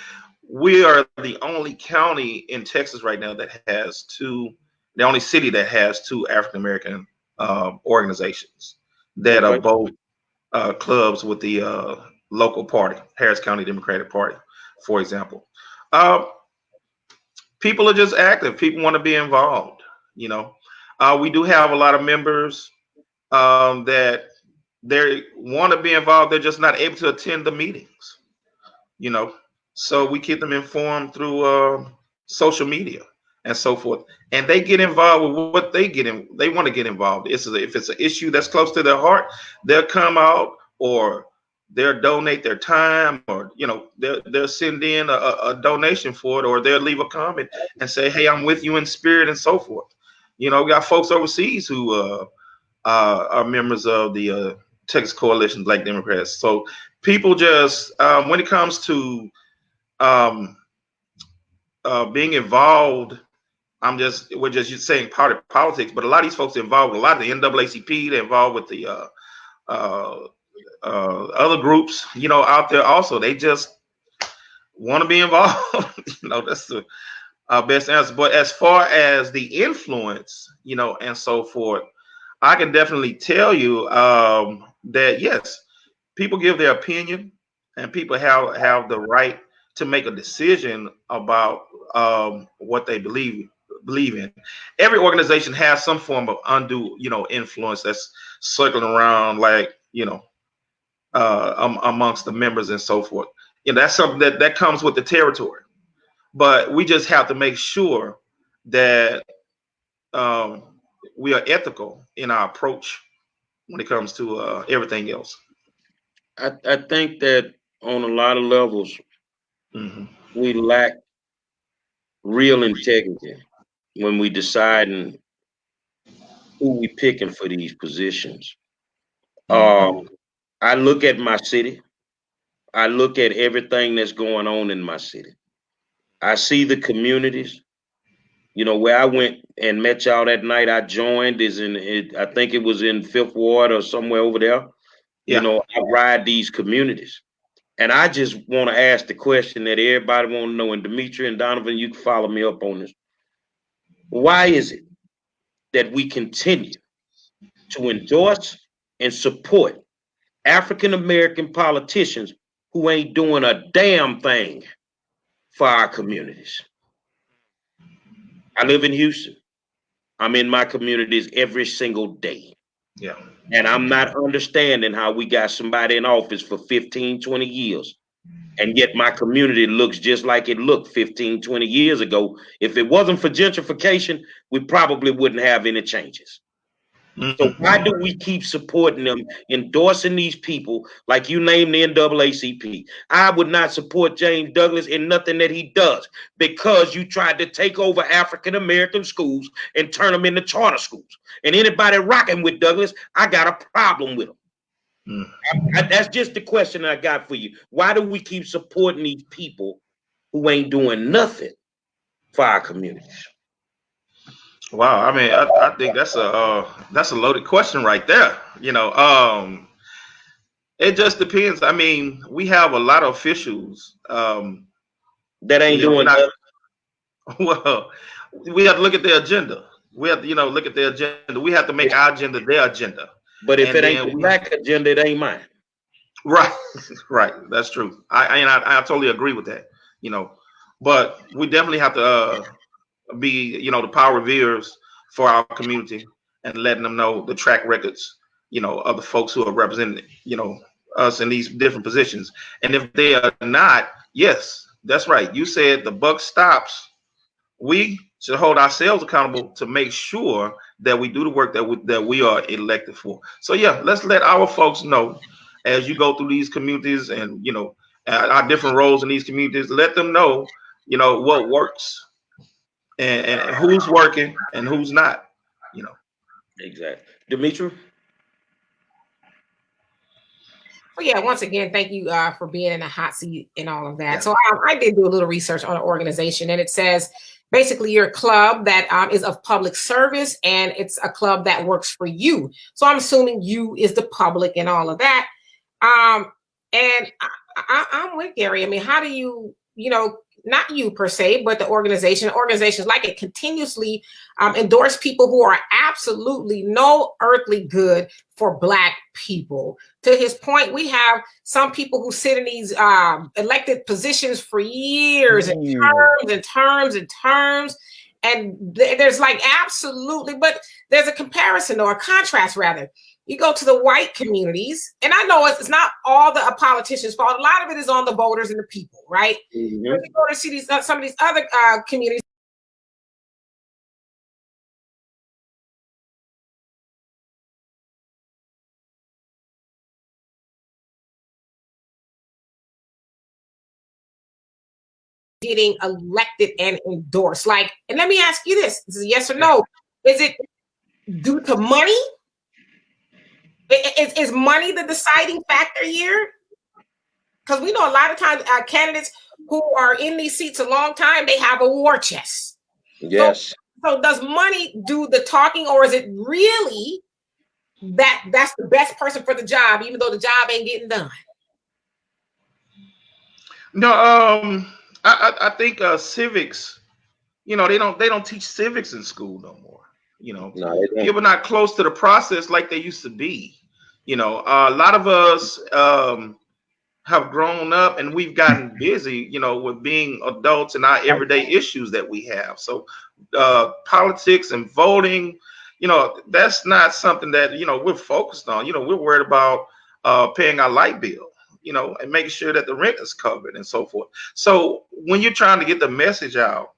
we are the only county in Texas right now that has the only city that has 2 African American organizations that are both clubs with the local party, Harris County Democratic Party, for example. People are just active. People want to be involved. You know, we do have a lot of members that they want to be involved. They're just not able to attend the meetings. You know, so we keep them informed through social media and so forth, and they get involved with what they get in. They want to get involved. If it's an issue that's close to their heart, they'll come out, or they'll donate their time, or you know, they'll send in a donation for it, or they'll leave a comment and say, "Hey, I'm with you in spirit," and so forth. You know, we got folks overseas who are members of the Texas Coalition Black Democrats. So people just when it comes to being involved, we're just saying part of politics, but a lot of these folks are involved with a lot of the NAACP. They're involved with the other groups, you know, out there also. They just want to be involved. You know, that's the best answer. But as far as the influence, you know, and so forth, I can definitely tell you that yes, people give their opinion, and people have the right to make a decision about what they believe in. Every organization has some form of undue, you know, influence that's circling around, like, you know, amongst the members and so forth. You know, that's something that comes with the territory. But we just have to make sure that we are ethical in our approach when it comes to everything else. I think that on a lot of levels, we lack real integrity when we deciding who we picking for these positions. I look at my city. I look at everything that's going on in my city. I see the communities. You know, where I went and met y'all that night, I joined is in it, I think it was in Fifth Ward or somewhere over there. Yeah. You know, I ride these communities. And I just want to ask the question that everybody want to know. And Demetri and Donovan, you can follow me up on this. Why is it that we continue to endorse and support African American politicians who ain't doing a damn thing for our communities? I live in Houston. I'm in my communities every single day. Yeah. And I'm not understanding how we got somebody in office for 15, 20 years. And yet my community looks just like it looked 15, 20 years ago. If it wasn't for gentrification, we probably wouldn't have any changes. So why do we keep supporting them, endorsing these people like you named the NAACP? I would not support James Douglas in nothing that he does because you tried to take over African American schools and turn them into charter schools. And anybody rocking with Douglas, I got a problem with them. That's just the question I got for you. Why do we keep supporting these people who ain't doing nothing for our communities? Wow, I mean, I think that's a loaded question right there. You know, it just depends. I mean, we have a lot of officials that ain't doing nothing. Well, we have to look at their agenda. We have to, look at their agenda. We have to make our agenda their agenda. But if it ain't the black agenda, it ain't mine. Right, right. That's true. I totally agree with that. But we definitely have to be, the power reveres for our community and letting them know the track records, of the folks who are representing, us in these different positions. And if they are not, yes, that's right. You said the buck stops. We should hold ourselves accountable to make sure that we do the work that we are elected for. So yeah, let's let our folks know as you go through these communities and our different roles in these communities. Let them know what works and who's working and who's not. Exactly. Demetri. Well, yeah, once again, thank you for being in the hot seat and all of that. Yeah. So I did do a little research on the organization, and it says basically you're a club that is of public service, and it's a club that works for you. So I'm assuming you is the public and all of that. And I'm with Gary. I mean, how do you, not you per se, but the organizations like it continuously endorse people who are absolutely no earthly good for Black people. To his point, we have some people who sit in these elected positions for years and terms. And there's like absolutely, but there's a comparison or a contrast rather. You go to the white communities, and I know it's not all the politicians' fault. A lot of it is on the voters and the people, right? Mm-hmm. When you go to see some of these other communities, getting elected and endorsed. Like, and let me ask you this is a yes or no. Is it due to money? Is money the deciding factor here? Because we know a lot of times candidates who are in these seats a long time, they have a war chest. Yes. So does money do the talking, or is it really that's the best person for the job, even though the job ain't getting done? No, I think civics, they don't teach civics in school no more. No, people are not close to the process like they used to be. A lot of us have grown up and we've gotten busy, with being adults and our everyday issues that we have. So politics and voting, that's not something that, we're focused on. We're worried about paying our light bill, and making sure that the rent is covered and so forth. So when you're trying to get the message out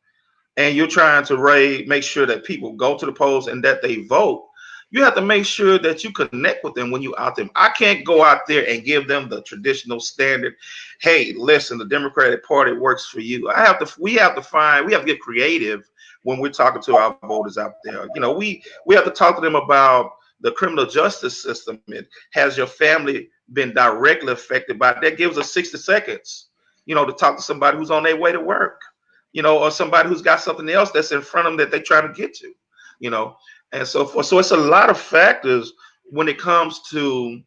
and you're trying to make sure that people go to the polls and that they vote, you have to make sure that you connect with them when you out there. I can't go out there and give them the traditional standard. Hey, listen, the Democratic Party works for you. We have to get creative when we're talking to our voters out there. We have to talk to them about, the criminal justice system, has your family been directly affected by it? That gives us 60 seconds, to talk to somebody who's on their way to work, or somebody who's got something else that's in front of them that they're trying to get to, and so forth. So it's a lot of factors when it comes to,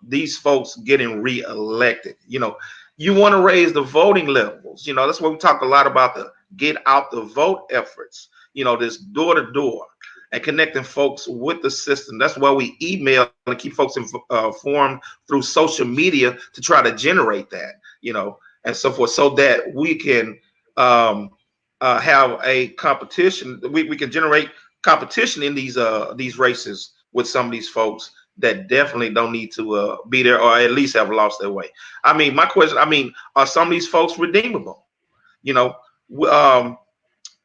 these folks getting reelected. You want to raise the voting levels. That's why we talk a lot about the get out the vote efforts, this door to door and connecting folks with the system. That's why we email and keep folks informed through social media to try to generate that, and so forth, so that we can have a competition. We can generate competition in these races with some of these folks that definitely don't need to be there, or at least have lost their way. I mean, my question, are some of these folks redeemable?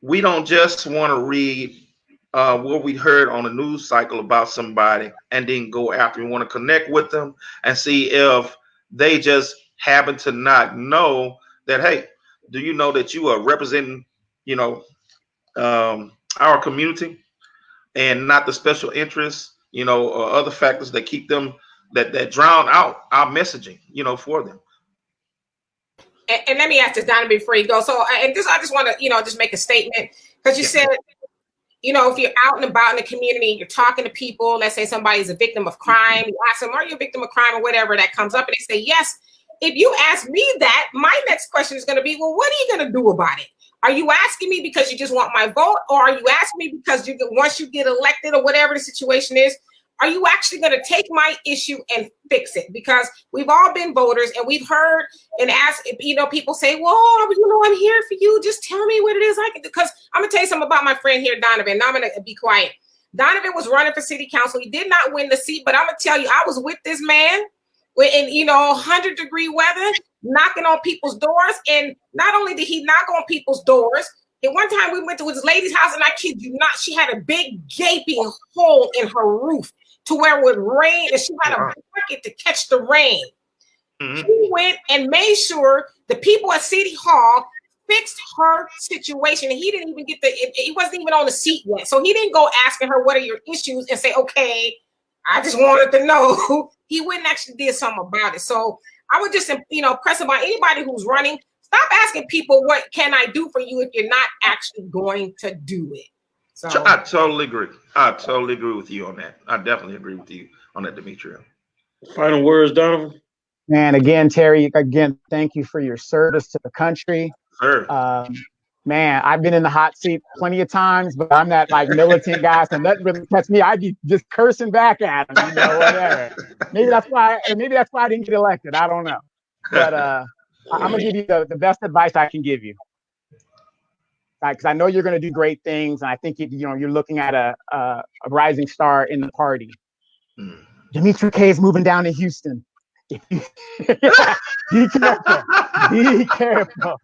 We don't just want to read what we heard on the news cycle about somebody and then go after. We want to connect with them and see if they just happen to not know that, hey, do you know that you are representing, our community and not the special interests, or other factors that keep them, that drown out our messaging, for them. And let me ask this, Donna, before you go. So, I just want to, just make a statement, because you said, if you're out and about in the community, you're talking to people, let's say somebody's a victim of crime, you ask them, are you a victim of crime, or whatever that comes up, and they say yes. If you ask me that, my next question is going to be, well, what are you going to do about it? Are you asking me because you just want my vote, or are you asking me because once you get elected, or whatever the situation is, are you actually going to take my issue and fix it? Because we've all been voters, and we've heard and asked, people say, well, I'm here for you. Just tell me what it is I can do. Because I'm going to tell you something about my friend here, Donovan. Now I'm going to be quiet. Donovan was running for city council. He did not win the seat, but I'm going to tell you, I was with this man in 100-degree weather, knocking on people's doors. And not only did he knock on people's doors, at one time we went to his lady's house, and I kid you not, she had a big gaping hole in her roof to where it would rain, and she had a bucket to catch the rain. Mm-hmm. He went and made sure the people at City Hall fixed her situation, and he didn't even he wasn't even on the seat yet. So he didn't go asking her, what are your issues, and say, okay, I just wanted to know. He went and actually did something about it. So I would just, press about anybody who's running, stop asking people, what can I do for you, if you're not actually going to do it. So I totally agree. I totally agree with you on that. I definitely agree with you on that, Demetria. Final words, Donovan. Man, again, Terry, thank you for your service to the country. Sure. Man, I've been in the hot seat plenty of times, but I'm that militant guy, so nothing really touched me. I'd be just cursing back at him, whatever. Maybe that's why I didn't get elected. I don't know. But I'm gonna give you the best advice I can give you. Because I know you're going to do great things, and I think you're looking at a rising star in the party. Demetria K is moving down to Houston. Be careful. Be careful.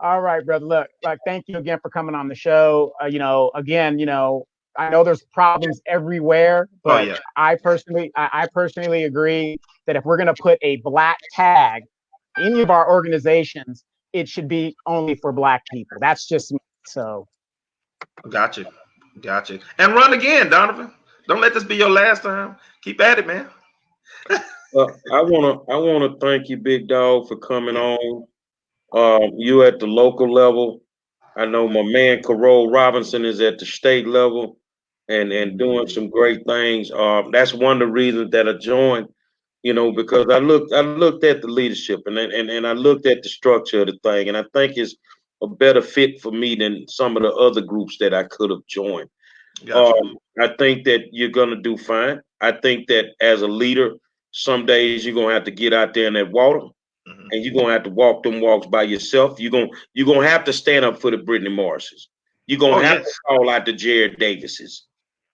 All right, brother. Look, thank you again for coming on the show. Again, I know there's problems everywhere, but I personally agree that if we're going to put a black tag in any of our organizations, it should be only for black people. That's just me. So, gotcha. And run again, Donovan. Don't let this be your last time. Keep at it, man. I wanna thank you, big dog, for coming on. You at the local level. I know my man Carole Robinson is at the state level and doing some great things. That's one of the reasons that I joined. Because I looked at the leadership and I looked at the structure of the thing, and I think it's a better fit for me than some of the other groups that I could have joined. Gotcha. I think that you're gonna do fine. I think that as a leader, some days you're gonna have to get out there in that water, and you're gonna have to walk them walks by yourself. You're gonna have to stand up for the Brittany Morrises. You're gonna have to call out the Jared Davises.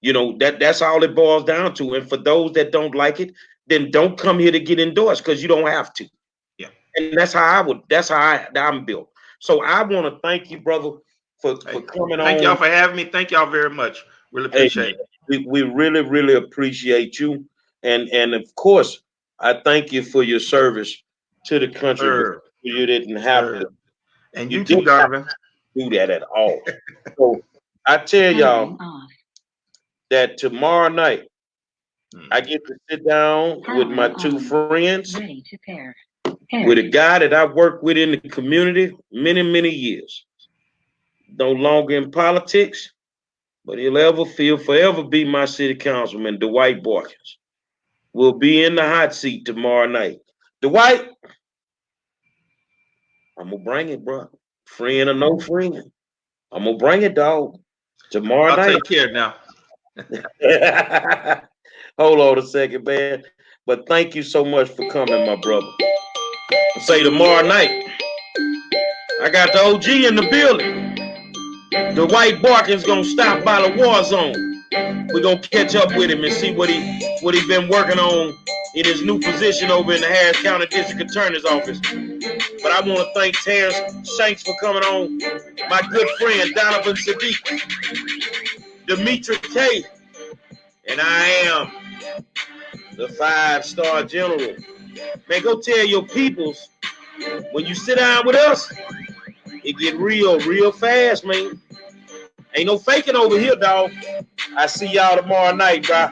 That's all it boils down to. And for those that don't like it, then don't come here to get endorsed, because you don't have to. Yeah. And that's how I'm built. So I want to thank you, brother, for coming on. Thank y'all for having me. Thank y'all very much. Really appreciate it. We really, really appreciate you. And of course, I thank you for your service to the country. Sure. You didn't have to. And you too, Donovan. Do that at all. So I tell y'all, that tomorrow night I get to sit down with my two friends, with a guy that I've worked with in the community many, many years. No longer in politics, but he'll forever be my city councilman, Dwight Borkins. Will be in the hot seat tomorrow night. Dwight, I'm gonna bring it, bro. Friend or no friend, I'm gonna bring it, dog. Tomorrow night. I'll take care now. Hold on a second, man. But thank you so much for coming, my brother. Say tomorrow night, I got the OG in the building. Dwight Borkins gonna stop by the war zone. We're gonna catch up with him and see what he been working on in his new position over in the Harris County District Attorney's Office. But I want to thank Terrence Shanks for coming on, my good friend Donovan Sadiq, Demetri K, and I am the 5-star general. Man, go tell your peoples, when you sit down with us, it get real fast, man. Ain't no faking over here, dog. I see y'all tomorrow night, bro.